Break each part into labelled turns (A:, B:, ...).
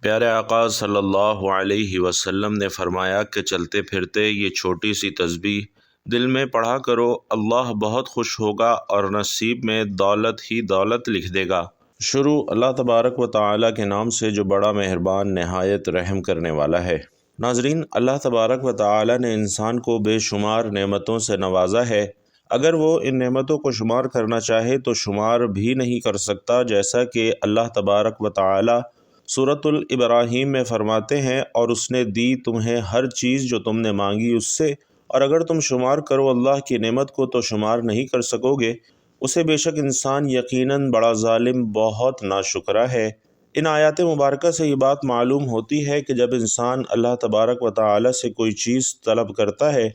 A: پیارے آقا صلی اللہ علیہ وسلم نے فرمایا کہ چلتے پھرتے یہ چھوٹی سی تسبیح دل میں پڑھا کرو، اللہ بہت خوش ہوگا اور نصیب میں دولت ہی دولت لکھ دے گا۔ شروع اللہ تبارک و تعالیٰ کے نام سے جو بڑا مہربان نہایت رحم کرنے والا ہے۔ ناظرین، اللہ تبارک و تعالیٰ نے انسان کو بے شمار نعمتوں سے نوازا ہے۔ اگر وہ ان نعمتوں کو شمار کرنا چاہے تو شمار بھی نہیں کر سکتا، جیسا کہ اللہ تبارک و تعالیٰ سورۃ الابراہیم میں فرماتے ہیں، اور اس نے دی تمہیں ہر چیز جو تم نے مانگی اس سے، اور اگر تم شمار کرو اللہ کی نعمت کو تو شمار نہیں کر سکو گے، اسے بے شک انسان یقیناً بڑا ظالم بہت ناشکرا ہے۔ ان آیات مبارکہ سے یہ بات معلوم ہوتی ہے کہ جب انسان اللہ تبارک و تعالیٰ سے کوئی چیز طلب کرتا ہے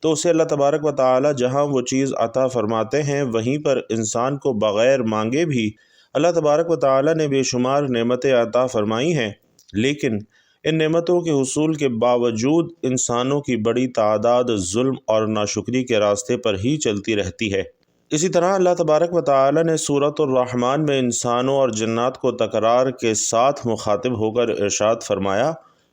A: تو اسے اللہ تبارک و تعالیٰ جہاں وہ چیز عطا فرماتے ہیں، وہیں پر انسان کو بغیر مانگے بھی اللہ تبارک و تعالیٰ نے بے شمار نعمتیں عطا فرمائی ہیں، لیکن ان نعمتوں کے حصول کے باوجود انسانوں کی بڑی تعداد ظلم اور ناشکری کے راستے پر ہی چلتی رہتی ہے۔ اسی طرح اللہ تبارک و تعالیٰ نے سورۃ الرحمن میں انسانوں اور جنات کو تکرار کے ساتھ مخاطب ہو کر ارشاد فرمایا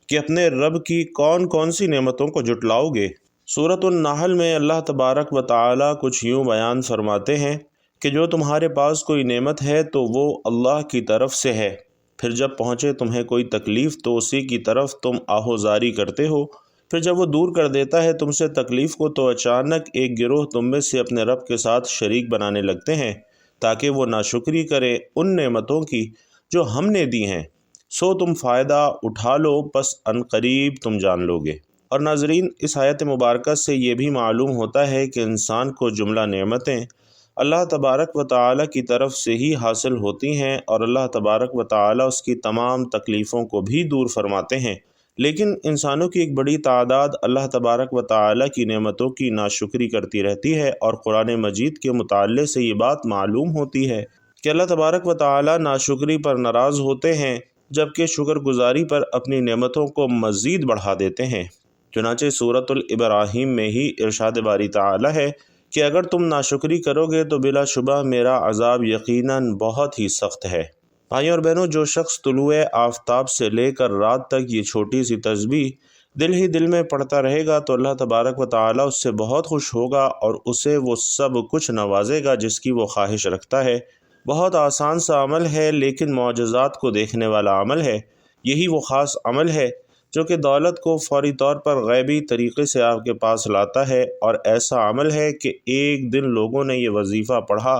A: کہ اپنے رب کی کون کون سی نعمتوں کو جھٹلاؤ گے۔ سورۃ النحل میں اللہ تبارک و تعالیٰ کچھ یوں بیان فرماتے ہیں کہ جو تمہارے پاس کوئی نعمت ہے تو وہ اللہ کی طرف سے ہے، پھر جب پہنچے تمہیں کوئی تکلیف تو اسی کی طرف تم آہوزاری کرتے ہو، پھر جب وہ دور کر دیتا ہے تم سے تکلیف کو تو اچانک ایک گروہ تم میں سے اپنے رب کے ساتھ شریک بنانے لگتے ہیں تاکہ وہ ناشکری کرے ان نعمتوں کی جو ہم نے دی ہیں، سو تم فائدہ اٹھا لو، پس عنقریب تم جان لو گے۔ اور ناظرین، اس آیت مبارکہ سے یہ بھی معلوم ہوتا ہے کہ انسان کو جملہ نعمتیں اللہ تبارک و تعالیٰ کی طرف سے ہی حاصل ہوتی ہیں، اور اللہ تبارک و تعالیٰ اس کی تمام تکلیفوں کو بھی دور فرماتے ہیں، لیکن انسانوں کی ایک بڑی تعداد اللہ تبارک و تعالیٰ کی نعمتوں کی ناشکری کرتی رہتی ہے، اور قرآن مجید کے مطالعے سے یہ بات معلوم ہوتی ہے کہ اللہ تبارک و تعالیٰ ناشکری پر ناراض ہوتے ہیں جبکہ شکر گزاری پر اپنی نعمتوں کو مزید بڑھا دیتے ہیں۔ چنانچہ سورۃ الابراہیم میں ہی ارشاد باری تعالیٰ ہے کہ اگر تم ناشکری کرو گے تو بلا شبہ میرا عذاب یقیناً بہت ہی سخت ہے۔ بھائیوں اور بہنوں، جو شخص طلوع آفتاب سے لے کر رات تک یہ چھوٹی سی تسبیح دل ہی دل میں پڑھتا رہے گا تو اللہ تبارک و تعالیٰ اس سے بہت خوش ہوگا اور اسے وہ سب کچھ نوازے گا جس کی وہ خواہش رکھتا ہے۔ بہت آسان سا عمل ہے، لیکن معجزات کو دیکھنے والا عمل ہے۔ یہی وہ خاص عمل ہے جو کہ دولت کو فوری طور پر غیبی طریقے سے آپ کے پاس لاتا ہے، اور ایسا عمل ہے کہ ایک دن لوگوں نے یہ وظیفہ پڑھا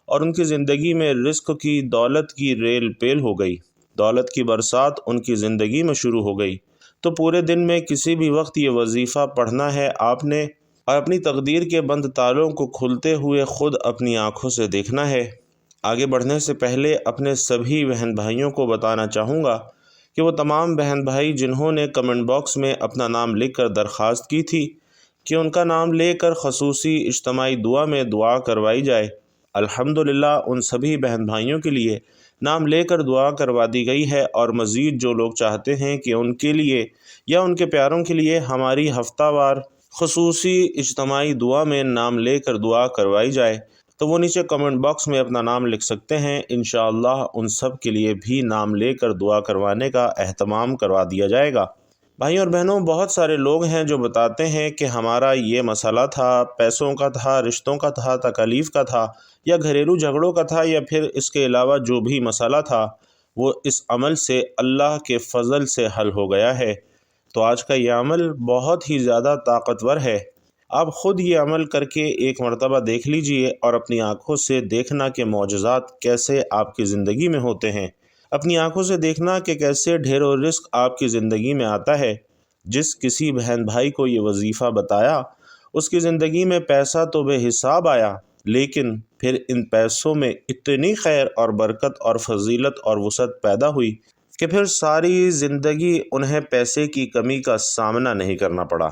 A: اور ان کی زندگی میں رزق کی، دولت کی ریل پیل ہو گئی، دولت کی برسات ان کی زندگی میں شروع ہو گئی۔ تو پورے دن میں کسی بھی وقت یہ وظیفہ پڑھنا ہے آپ نے، اور اپنی تقدیر کے بند تالوں کو کھلتے ہوئے خود اپنی آنکھوں سے دیکھنا ہے۔ آگے بڑھنے سے پہلے اپنے سبھی بہن بھائیوں کو بتانا چاہوں گا کہ وہ تمام بہن بھائی جنہوں نے کمنٹ باکس میں اپنا نام لکھ کر درخواست کی تھی کہ ان کا نام لے کر خصوصی اجتماعی دعا میں دعا کروائی جائے، الحمدللہ ان سبھی بہن بھائیوں کے لیے نام لے کر دعا کروا دی گئی ہے، اور مزید جو لوگ چاہتے ہیں کہ ان کے لیے یا ان کے پیاروں کے لیے ہماری ہفتہ وار خصوصی اجتماعی دعا میں نام لے کر دعا کروائی جائے تو وہ نیچے کمنٹ باکس میں اپنا نام لکھ سکتے ہیں۔ انشاءاللہ ان سب کے لیے بھی نام لے کر دعا کروانے کا اہتمام کروا دیا جائے گا۔ بھائیوں اور بہنوں، بہت سارے لوگ ہیں جو بتاتے ہیں کہ ہمارا یہ مسئلہ تھا، پیسوں کا تھا، رشتوں کا تھا، تکالیف کا تھا، یا گھریلو جھگڑوں کا تھا، یا پھر اس کے علاوہ جو بھی مسئلہ تھا وہ اس عمل سے اللہ کے فضل سے حل ہو گیا ہے۔ تو آج کا یہ عمل بہت ہی زیادہ طاقتور ہے۔ آپ خود یہ عمل کر کے ایک مرتبہ دیکھ لیجئے اور اپنی آنکھوں سے دیکھنا کہ معجزات کیسے آپ کی زندگی میں ہوتے ہیں۔ اپنی آنکھوں سے دیکھنا کہ کیسے ڈھیر و رزق آپ کی زندگی میں آتا ہے۔ جس کسی بہن بھائی کو یہ وظیفہ بتایا اس کی زندگی میں پیسہ تو بے حساب آیا، لیکن پھر ان پیسوں میں اتنی خیر اور برکت اور فضیلت اور وسعت پیدا ہوئی کہ پھر ساری زندگی انہیں پیسے کی کمی کا سامنا نہیں کرنا پڑا۔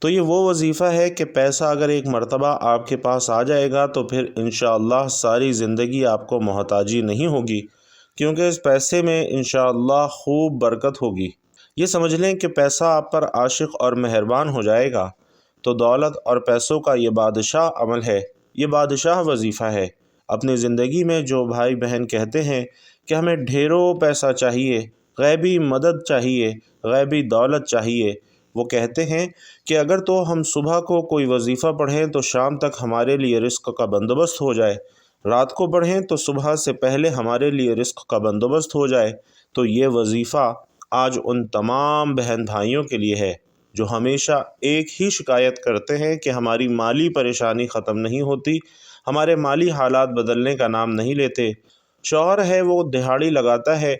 A: تو یہ وہ وظیفہ ہے کہ پیسہ اگر ایک مرتبہ آپ کے پاس آ جائے گا تو پھر انشاءاللہ ساری زندگی آپ کو محتاجی نہیں ہوگی، کیونکہ اس پیسے میں انشاءاللہ خوب برکت ہوگی۔ یہ سمجھ لیں کہ پیسہ آپ پر عاشق اور مہربان ہو جائے گا۔ تو دولت اور پیسوں کا یہ بادشاہ عمل ہے، یہ بادشاہ وظیفہ ہے۔ اپنی زندگی میں جو بھائی بہن کہتے ہیں کہ ہمیں ڈھیروں پیسہ چاہیے، غیبی مدد چاہیے، غیبی دولت چاہیے۔ وہ کہتے ہیں کہ اگر تو ہم صبح کو کوئی وظیفہ پڑھیں تو شام تک ہمارے لیے رزق کا بندوبست ہو جائے، رات کو پڑھیں تو صبح سے پہلے ہمارے لیے رزق کا بندوبست ہو جائے۔ تو یہ وظیفہ آج ان تمام بہن بھائیوں کے لیے ہے جو ہمیشہ ایک ہی شکایت کرتے ہیں کہ ہماری مالی پریشانی ختم نہیں ہوتی، ہمارے مالی حالات بدلنے کا نام نہیں لیتے۔ شوہر ہے وہ دہاڑی لگاتا ہے،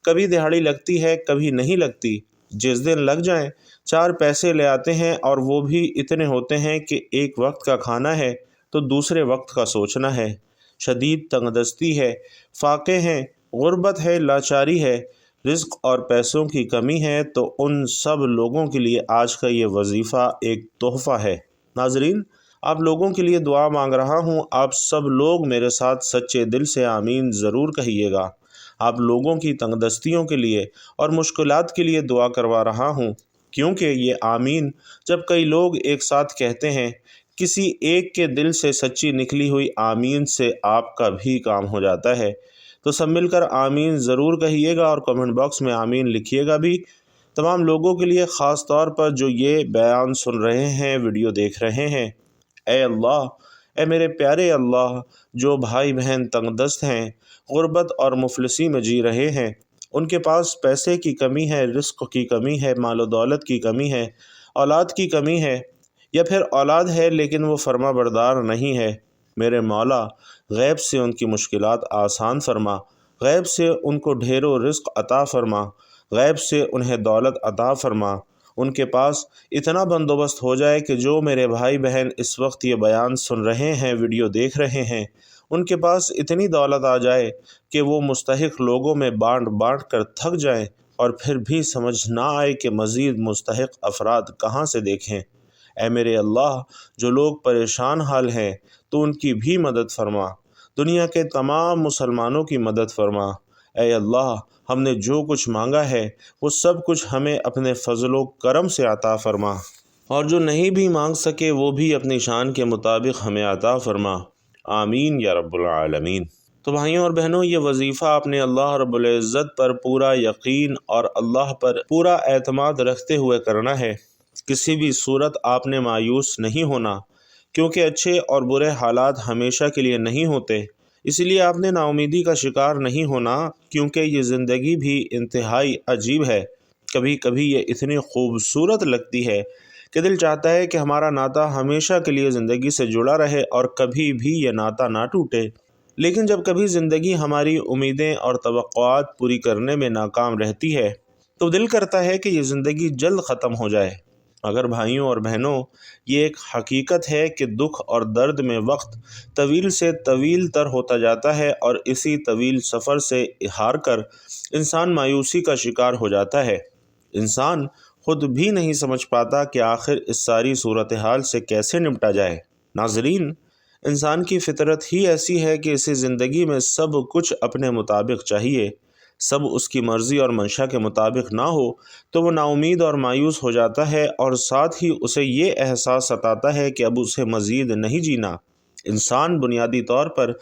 A: کبھی دہاڑی لگتی ہے کبھی نہیں لگتی، جس دن لگ جائیں 4 پیسے لے آتے ہیں اور وہ بھی اتنے ہوتے ہیں کہ ایک وقت کا کھانا ہے تو دوسرے وقت کا سوچنا ہے۔ شدید تنگ دستی ہے، فاقے ہیں، غربت ہے، لاچاری ہے، رزق اور پیسوں کی کمی ہے، تو ان سب لوگوں کے لیے آج کا یہ وظیفہ ایک تحفہ ہے۔ ناظرین، آپ لوگوں کے لیے دعا مانگ رہا ہوں، آپ سب لوگ میرے ساتھ سچے دل سے آمین ضرور کہیے گا۔ آپ لوگوں کی تنگ دستیوں کے لیے اور مشکلات کے لیے دعا کروا رہا ہوں، کیونکہ یہ آمین جب کئی لوگ ایک ساتھ کہتے ہیں، کسی ایک کے دل سے سچی نکلی ہوئی آمین سے آپ کا بھی کام ہو جاتا ہے۔ تو سب مل کر آمین ضرور کہیے گا اور کمنٹ باکس میں آمین لکھیے گا بھی۔ تمام لوگوں کے لیے، خاص طور پر جو یہ بیان سن رہے ہیں، ویڈیو دیکھ رہے ہیں، اے اللہ، اے میرے پیارے اللہ، جو بھائی بہن تنگ دست ہیں، غربت اور مفلسی میں جی رہے ہیں، ان کے پاس پیسے کی کمی ہے، رزق کی کمی ہے، مال و دولت کی کمی ہے، اولاد کی کمی ہے، یا پھر اولاد ہے لیکن وہ فرما بردار نہیں ہے، میرے مولا غیب سے ان کی مشکلات آسان فرما، غیب سے ان کو ڈھیروں رزق عطا فرما، غیب سے انہیں دولت عطا فرما، ان کے پاس اتنا بندوبست ہو جائے کہ جو میرے بھائی بہن اس وقت یہ بیان سن رہے ہیں، ویڈیو دیکھ رہے ہیں، ان کے پاس اتنی دولت آ جائے کہ وہ مستحق لوگوں میں بانٹ بانٹ کر تھک جائیں اور پھر بھی سمجھ نہ آئے کہ مزید مستحق افراد کہاں سے دیکھیں۔ اے میرے اللہ، جو لوگ پریشان حال ہیں تو ان کی بھی مدد فرما، دنیا کے تمام مسلمانوں کی مدد فرما۔ اے اللہ، ہم نے جو کچھ مانگا ہے وہ سب کچھ ہمیں اپنے فضل و کرم سے عطا فرما، اور جو نہیں بھی مانگ سکے وہ بھی اپنی شان کے مطابق ہمیں عطا فرما، آمین یا رب العالمین۔ تو بھائیوں اور بہنوں، یہ وظیفہ آپ نے اللہ رب العزت پر پورا یقین اور اللہ پر پورا اعتماد رکھتے ہوئے کرنا ہے۔ کسی بھی صورت آپ نے مایوس نہیں ہونا، کیونکہ اچھے اور برے حالات ہمیشہ کے لیے نہیں ہوتے۔ اسی لیے آپ نے نا امیدی کا شکار نہیں ہونا، کیونکہ یہ زندگی بھی انتہائی عجیب ہے۔ کبھی کبھی یہ اتنی خوبصورت لگتی ہے کہ دل چاہتا ہے کہ ہمارا ناطہ ہمیشہ کے لیے زندگی سے جڑا رہے اور کبھی بھی یہ ناطہ نہ ٹوٹے۔ لیکن جب کبھی زندگی ہماری امیدیں اور توقعات پوری کرنے میں ناکام رہتی ہے تو دل کرتا ہے کہ یہ زندگی جلد ختم ہو جائے۔ مگر بھائیوں اور بہنوں، یہ ایک حقیقت ہے کہ دکھ اور درد میں وقت طویل سے طویل تر ہوتا جاتا ہے، اور اسی طویل سفر سے ہار کر انسان مایوسی کا شکار ہو جاتا ہے۔ انسان خود بھی نہیں سمجھ پاتا کہ آخر اس ساری صورتحال سے کیسے نمٹا جائے۔ ناظرین، انسان کی فطرت ہی ایسی ہے کہ اسے زندگی میں سب کچھ اپنے مطابق چاہیے۔ سب اس کی مرضی اور منشا کے مطابق نہ ہو تو وہ نا امید اور مایوس ہو جاتا ہے، اور ساتھ ہی اسے یہ احساس ستاتا ہے کہ اب اسے مزید نہیں جینا۔ انسان بنیادی طور پر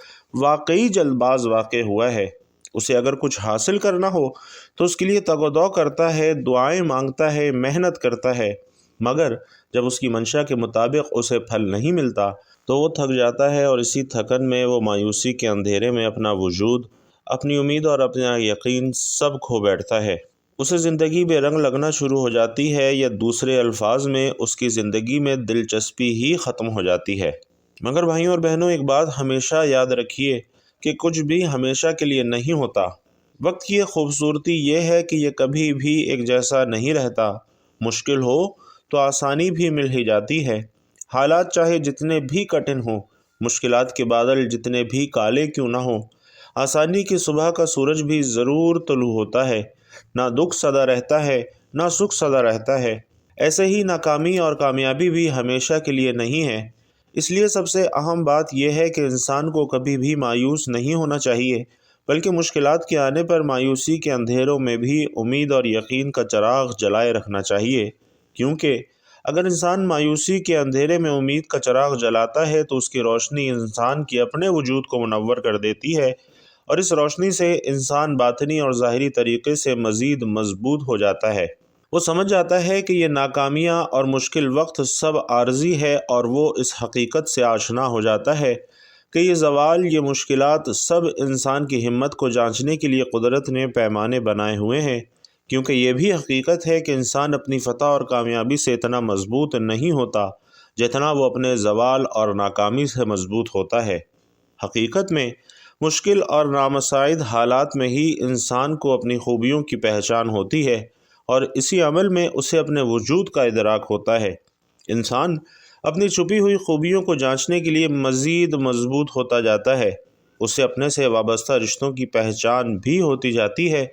A: واقعی جلد باز واقع ہوا ہے۔ اسے اگر کچھ حاصل کرنا ہو تو اس کے لیے تگ و دو کرتا ہے، دعائیں مانگتا ہے، محنت کرتا ہے، مگر جب اس کی منشا کے مطابق اسے پھل نہیں ملتا تو وہ تھک جاتا ہے، اور اسی تھکن میں وہ مایوسی کے اندھیرے میں اپنا وجود، اپنی امید اور اپنا یقین سب کھو بیٹھتا ہے۔ اسے زندگی بے رنگ لگنا شروع ہو جاتی ہے، یا دوسرے الفاظ میں اس کی زندگی میں دلچسپی ہی ختم ہو جاتی ہے۔ مگر بھائیوں اور بہنوں، ایک بات ہمیشہ یاد رکھیے کہ کچھ بھی ہمیشہ کے لیے نہیں ہوتا۔ وقت کی ایک خوبصورتی یہ ہے کہ یہ کبھی بھی ایک جیسا نہیں رہتا۔ مشکل ہو تو آسانی بھی مل ہی جاتی ہے۔ حالات چاہے جتنے بھی کٹھن ہوں، مشکلات کے بادل جتنے بھی کالے کیوں نہ ہوں، آسانی کی صبح کا سورج بھی ضرور طلوع ہوتا ہے۔ نہ دکھ سدا رہتا ہے، نہ سکھ سدا رہتا ہے۔ ایسے ہی ناکامی اور کامیابی بھی ہمیشہ کے لیے نہیں ہے۔ اس لیے سب سے اہم بات یہ ہے کہ انسان کو کبھی بھی مایوس نہیں ہونا چاہیے، بلکہ مشکلات کے آنے پر مایوسی کے اندھیروں میں بھی امید اور یقین کا چراغ جلائے رکھنا چاہیے، کیونکہ اگر انسان مایوسی کے اندھیرے میں امید کا چراغ جلاتا ہے تو اس کی روشنی انسان کے اپنے وجود کو منور کر دیتی ہے، اور اس روشنی سے انسان باطنی اور ظاہری طریقے سے مزید مضبوط ہو جاتا ہے۔ وہ سمجھ جاتا ہے کہ یہ ناکامیاں اور مشکل وقت سب عارضی ہے، اور وہ اس حقیقت سے آشنا ہو جاتا ہے کہ یہ زوال، یہ مشکلات سب انسان کی ہمت کو جانچنے کے لیے قدرت نے پیمانے بنائے ہوئے ہیں، کیونکہ یہ بھی حقیقت ہے کہ انسان اپنی فتح اور کامیابی سے اتنا مضبوط نہیں ہوتا جتنا وہ اپنے زوال اور ناکامی سے مضبوط ہوتا ہے۔ حقیقت میں مشکل اور نامساعد حالات میں ہی انسان کو اپنی خوبیوں کی پہچان ہوتی ہے، اور اسی عمل میں اسے اپنے وجود کا ادراک ہوتا ہے۔ انسان اپنی چھپی ہوئی خوبیوں کو جانچنے کے لیے مزید مضبوط ہوتا جاتا ہے، اسے اپنے سے وابستہ رشتوں کی پہچان بھی ہوتی جاتی ہے،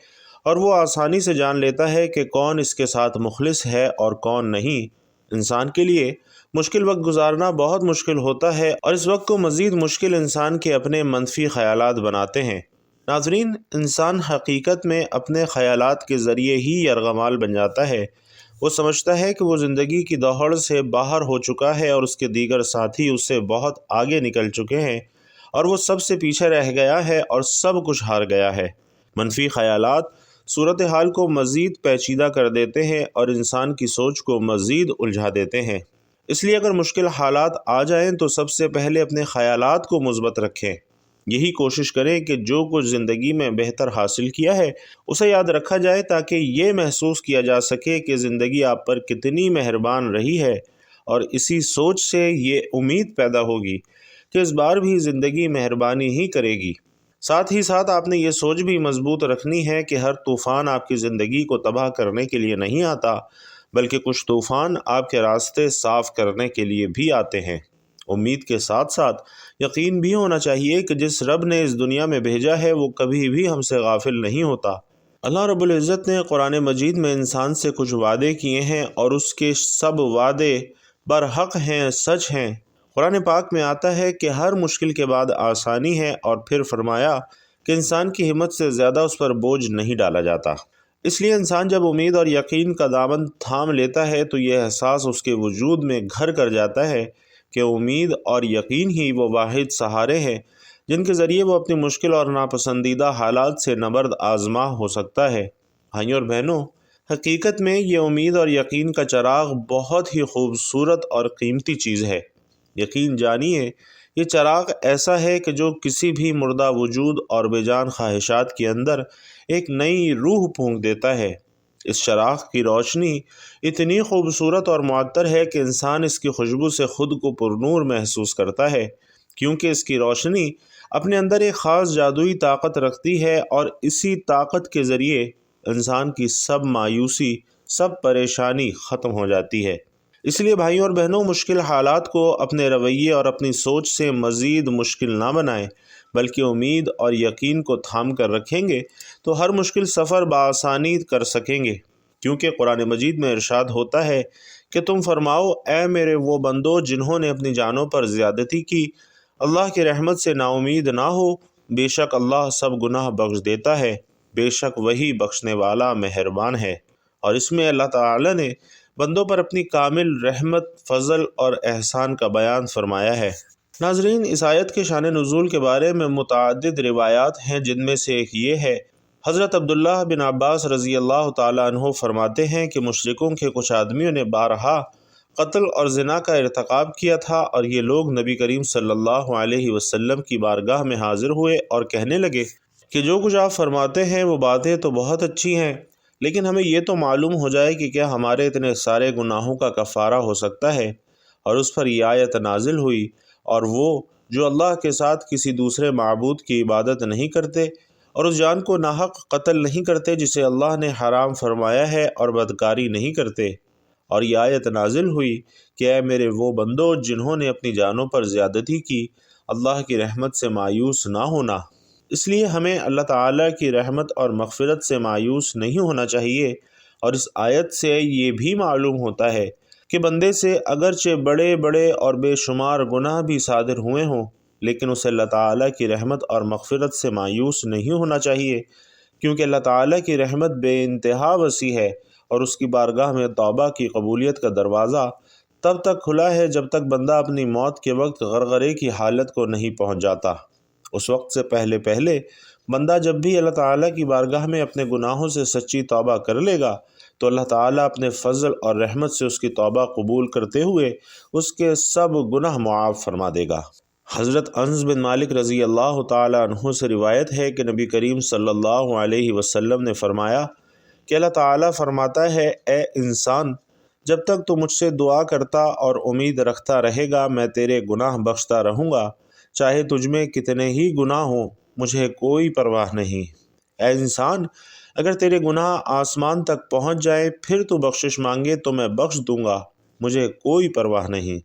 A: اور وہ آسانی سے جان لیتا ہے کہ کون اس کے ساتھ مخلص ہے اور کون نہیں۔ انسان کے لیے مشکل وقت گزارنا بہت مشکل ہوتا ہے، اور اس وقت کو مزید مشکل انسان کے اپنے منفی خیالات بناتے ہیں۔ ناظرین، انسان حقیقت میں اپنے خیالات کے ذریعے ہی یرغمال بن جاتا ہے۔ وہ سمجھتا ہے کہ وہ زندگی کی دوڑ سے باہر ہو چکا ہے، اور اس کے دیگر ساتھی اس سے بہت آگے نکل چکے ہیں، اور وہ سب سے پیچھے رہ گیا ہے اور سب کچھ ہار گیا ہے۔ منفی خیالات صورتحال کو مزید پیچیدہ کر دیتے ہیں اور انسان کی سوچ کو مزید الجھا دیتے ہیں۔ اس لیے اگر مشکل حالات آ جائیں تو سب سے پہلے اپنے خیالات کو مثبت رکھیں۔ یہی کوشش کریں کہ جو کچھ زندگی میں بہتر حاصل کیا ہے اسے یاد رکھا جائے، تاکہ یہ محسوس کیا جا سکے کہ زندگی آپ پر کتنی مہربان رہی ہے، اور اسی سوچ سے یہ امید پیدا ہوگی کہ اس بار بھی زندگی مہربانی ہی کرے گی۔ ساتھ ہی ساتھ آپ نے یہ سوچ بھی مضبوط رکھنی ہے کہ ہر طوفان آپ کی زندگی کو تباہ کرنے کے لیے نہیں آتا، بلکہ کچھ طوفان آپ کے راستے صاف کرنے کے لیے بھی آتے ہیں۔ امید کے ساتھ ساتھ یقین بھی ہونا چاہیے کہ جس رب نے اس دنیا میں بھیجا ہے وہ کبھی بھی ہم سے غافل نہیں ہوتا۔ اللہ رب العزت نے قرآن مجید میں انسان سے کچھ وعدے کیے ہیں، اور اس کے سب وعدے برحق ہیں، سچ ہیں۔ قرآن پاک میں آتا ہے کہ ہر مشکل کے بعد آسانی ہے، اور پھر فرمایا کہ انسان کی ہمت سے زیادہ اس پر بوجھ نہیں ڈالا جاتا۔ اس لیے انسان جب امید اور یقین کا دامن تھام لیتا ہے تو یہ احساس اس کے وجود میں گھر کر جاتا ہے کہ امید اور یقین ہی وہ واحد سہارے ہیں جن کے ذریعے وہ اپنی مشکل اور ناپسندیدہ حالات سے نبرد آزما ہو سکتا ہے۔ بھائیوں اور بہنوں، حقیقت میں یہ امید اور یقین کا چراغ بہت ہی خوبصورت اور قیمتی چیز ہے۔ یقین جانیے، یہ چراغ ایسا ہے کہ جو کسی بھی مردہ وجود اور بے جان خواہشات کے اندر ایک نئی روح پھونک دیتا ہے۔ اس چراغ کی روشنی اتنی خوبصورت اور معطر ہے کہ انسان اس کی خوشبو سے خود کو پرنور محسوس کرتا ہے، کیونکہ اس کی روشنی اپنے اندر ایک خاص جادوئی طاقت رکھتی ہے، اور اسی طاقت کے ذریعے انسان کی سب مایوسی، سب پریشانی ختم ہو جاتی ہے۔ اس لیے بھائیوں اور بہنوں، مشکل حالات کو اپنے رویے اور اپنی سوچ سے مزید مشکل نہ بنائیں، بلکہ امید اور یقین کو تھام کر رکھیں گے تو ہر مشکل سفر بآسانی کر سکیں گے، کیونکہ قرآن مجید میں ارشاد ہوتا ہے کہ تم فرماؤ، اے میرے وہ بندو جنہوں نے اپنی جانوں پر زیادتی کی، اللہ کی رحمت سے نا امید نہ ہو، بے شک اللہ سب گناہ بخش دیتا ہے، بے شک وہی بخشنے والا مہربان ہے۔ اور اس میں اللہ تعالی نے بندوں پر اپنی کامل رحمت، فضل اور احسان کا بیان فرمایا ہے۔ ناظرین، اس آیت کے شان نزول کے بارے میں متعدد روایات ہیں، جن میں سے ایک یہ ہے، حضرت عبداللہ بن عباس رضی اللہ تعالیٰ عنہ فرماتے ہیں کہ مشرکوں کے کچھ آدمیوں نے بارہا قتل اور زنا کا ارتکاب کیا تھا، اور یہ لوگ نبی کریم صلی اللہ علیہ وسلم کی بارگاہ میں حاضر ہوئے اور کہنے لگے کہ جو کچھ آپ فرماتے ہیں وہ باتیں تو بہت اچھی ہیں، لیکن ہمیں یہ تو معلوم ہو جائے کہ کیا ہمارے اتنے سارے گناہوں کا کفارہ ہو سکتا ہے۔ اور اس پر یہ آیت نازل ہوئی، اور وہ جو اللہ کے ساتھ کسی دوسرے معبود کی عبادت نہیں کرتے، اور اس جان کو ناحق قتل نہیں کرتے جسے اللہ نے حرام فرمایا ہے، اور بدکاری نہیں کرتے۔ اور یہ آیت نازل ہوئی کہ اے میرے وہ بندو جنہوں نے اپنی جانوں پر زیادتی کی، اللہ کی رحمت سے مایوس نہ ہونا۔ اس لیے ہمیں اللہ تعالیٰ کی رحمت اور مغفرت سے مایوس نہیں ہونا چاہیے۔ اور اس آیت سے یہ بھی معلوم ہوتا ہے کہ بندے سے اگرچہ بڑے بڑے اور بے شمار گناہ بھی صادر ہوئے ہوں، لیکن اسے اللہ تعالیٰ کی رحمت اور مغفرت سے مایوس نہیں ہونا چاہیے، کیونکہ اللہ تعالیٰ کی رحمت بے انتہا وسیع ہے، اور اس کی بارگاہ میں توبہ کی قبولیت کا دروازہ تب تک کھلا ہے جب تک بندہ اپنی موت کے وقت غرغرے کی حالت کو نہیں پہنچ جاتا۔ اس وقت سے پہلے بندہ جب بھی اللہ تعالیٰ کی بارگاہ میں اپنے گناہوں سے سچی توبہ کر لے گا تو اللہ تعالیٰ اپنے فضل اور رحمت سے اس کی توبہ قبول کرتے ہوئے اس کے سب گناہ معاف فرما دے گا۔ حضرت انس بن مالک رضی اللہ تعالیٰ عنہ سے روایت ہے کہ نبی کریم صلی اللہ علیہ وسلم نے فرمایا کہ اللہ تعالیٰ فرماتا ہے، اے انسان، جب تک تو مجھ سے دعا کرتا اور امید رکھتا رہے گا میں تیرے گناہ بخشتا رہوں گا، چاہے تجھ میں کتنے ہی گناہ ہوں، مجھے کوئی پرواہ نہیں۔ اے انسان، اگر تیرے گناہ آسمان تک پہنچ جائے پھر تو بخشش مانگے تو میں بخش دوں گا، مجھے کوئی پرواہ نہیں۔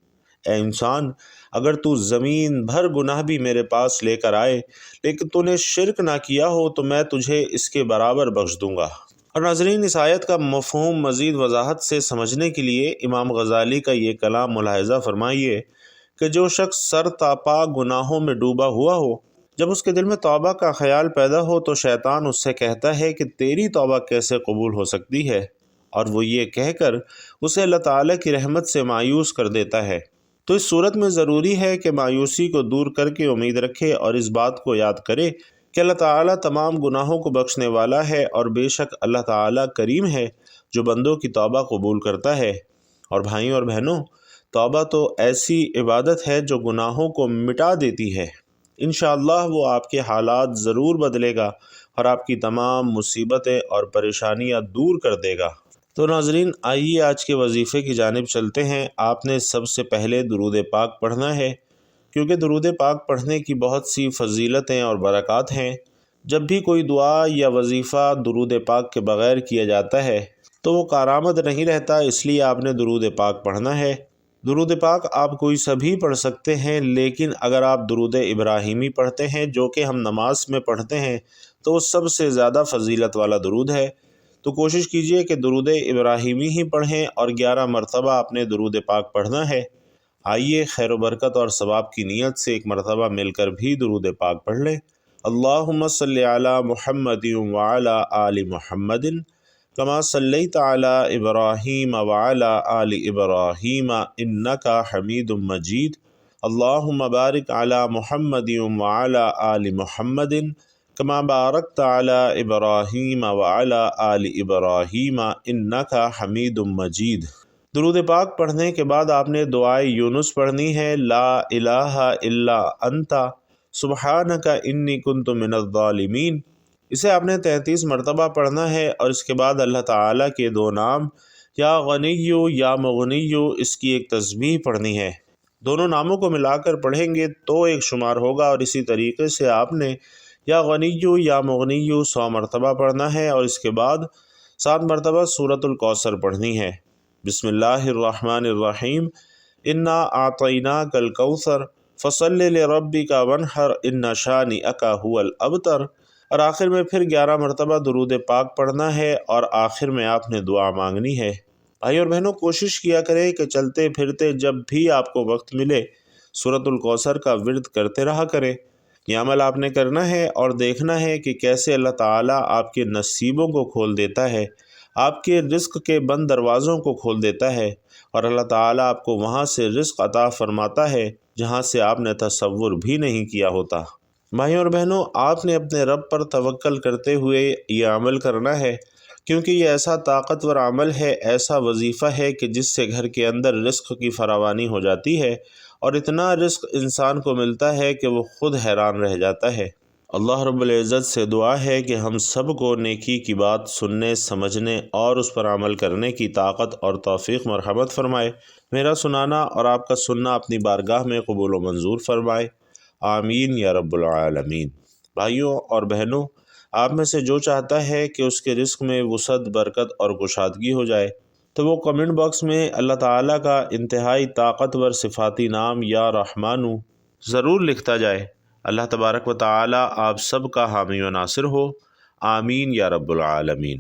A: اے انسان، اگر تو زمین بھر گناہ بھی میرے پاس لے کر آئے لیکن تو نے شرک نہ کیا ہو تو میں تجھے اس کے برابر بخش دوں گا۔ اور ناظرین، اس آیت کا مفہوم مزید وضاحت سے سمجھنے کے لیے امام غزالی کا یہ کلام ملاحظہ فرمائیے کہ جو شخص سر تا پا گناہوں میں ڈوبا ہوا ہو، جب اس کے دل میں توبہ کا خیال پیدا ہو تو شیطان اس سے کہتا ہے کہ تیری توبہ کیسے قبول ہو سکتی ہے، اور وہ یہ کہہ کر اسے اللہ تعالیٰ کی رحمت سے مایوس کر دیتا ہے۔ تو اس صورت میں ضروری ہے کہ مایوسی کو دور کر کے امید رکھے اور اس بات کو یاد کرے کہ اللہ تعالیٰ تمام گناہوں کو بخشنے والا ہے، اور بے شک اللہ تعالیٰ کریم ہے جو بندوں کی توبہ قبول کرتا ہے۔ اور بھائیوں اور بہنوں، توبہ تو ایسی عبادت ہے جو گناہوں کو مٹا دیتی ہے۔ انشاءاللہ وہ آپ کے حالات ضرور بدلے گا اور آپ کی تمام مصیبتیں اور پریشانیاں دور کر دے گا۔ تو ناظرین، آئیے آج کے وظیفے کی جانب چلتے ہیں۔ آپ نے سب سے پہلے درود پاک پڑھنا ہے، کیونکہ درود پاک پڑھنے کی بہت سی فضیلتیں اور برکات ہیں۔ جب بھی کوئی دعا یا وظیفہ درود پاک کے بغیر کیا جاتا ہے تو وہ کارآمد نہیں رہتا، اس لیے آپ نے درود پاک پڑھنا ہے۔ درود پاک آپ کوئی سبھی پڑھ سکتے ہیں، لیکن اگر آپ درود ابراہیمی پڑھتے ہیں جو کہ ہم نماز میں پڑھتے ہیں تو وہ سب سے زیادہ فضیلت والا درود ہے۔ تو کوشش کیجئے کہ درود ابراہیمی ہی پڑھیں اور 11 مرتبہ اپنے درود پاک پڑھنا ہے۔ آئیے خیر و برکت اور ثواب کی نیت سے ایک مرتبہ مل کر بھی درود پاک پڑھ لیں۔ اللہم صلی علی محمد وعلی آل محمد کما صلیت علی ابراہیم وعلی آل ابراہیم انک حمید مجید۔ اللہم بارک علی محمد وعلی آل محمد کما بارکت علی ابراہیم وعلی آل ابراہیم انک حمید مجید۔ درود پاک پڑھنے کے بعد آپ نے دعائے یونس پڑھنی ہے، لا الہ الا انت سبحانک انی کنت من الظالمین۔ اسے آپ نے 33 مرتبہ پڑھنا ہے، اور اس کے بعد اللہ تعالیٰ کے 2 نام یا غنی یا مغنی اس کی ایک تسبیح پڑھنی ہے۔ دونوں ناموں کو ملا کر پڑھیں گے تو ایک شمار ہوگا، اور اسی طریقے سے آپ نے یا غنی یا مغنی 100 مرتبہ پڑھنا ہے، اور اس کے بعد 7 مرتبہ سورۃ الکوثر پڑھنی ہے۔ بسم اللہ الرحمن الرحیم، انا اعطیناک الکوثر فصل لربک وانحر ان شانئک ھو الابتر۔ اور آخر میں پھر 11 مرتبہ درود پاک پڑھنا ہے، اور آخر میں آپ نے دعا مانگنی ہے۔ بھائی اور بہنوں، کوشش کیا کریں کہ چلتے پھرتے جب بھی آپ کو وقت ملے سورۃ الکوثر کا ورد کرتے رہا کریں۔ یہ عمل آپ نے کرنا ہے اور دیکھنا ہے کہ کیسے اللہ تعالیٰ آپ کے نصیبوں کو کھول دیتا ہے، آپ کے رزق کے بند دروازوں کو کھول دیتا ہے، اور اللہ تعالیٰ آپ کو وہاں سے رزق عطا فرماتا ہے جہاں سے آپ نے تصور بھی نہیں کیا ہوتا۔ بھائیوں اور بہنوں، آپ نے اپنے رب پر توکل کرتے ہوئے یہ عمل کرنا ہے، کیونکہ یہ ایسا طاقتور عمل ہے، ایسا وظیفہ ہے کہ جس سے گھر کے اندر رزق کی فراوانی ہو جاتی ہے، اور اتنا رزق انسان کو ملتا ہے کہ وہ خود حیران رہ جاتا ہے۔ اللہ رب العزت سے دعا ہے کہ ہم سب کو نیکی کی بات سننے، سمجھنے اور اس پر عمل کرنے کی طاقت اور توفیق مرحمت فرمائے۔ میرا سنانا اور آپ کا سننا اپنی بارگاہ میں قبول و منظور فرمائے، آمین یا رب العالمین۔ بھائیوں اور بہنوں، آپ میں سے جو چاہتا ہے کہ اس کے رزق میں وسعت، برکت اور کشادگی ہو جائے تو وہ کمنٹ باکس میں اللہ تعالیٰ کا انتہائی طاقتور صفاتی نام یا رحمانو ضرور لکھتا جائے۔ اللہ تبارک و تعالیٰ آپ سب کا حامی و ناصر ہو، آمین یا رب العالمین۔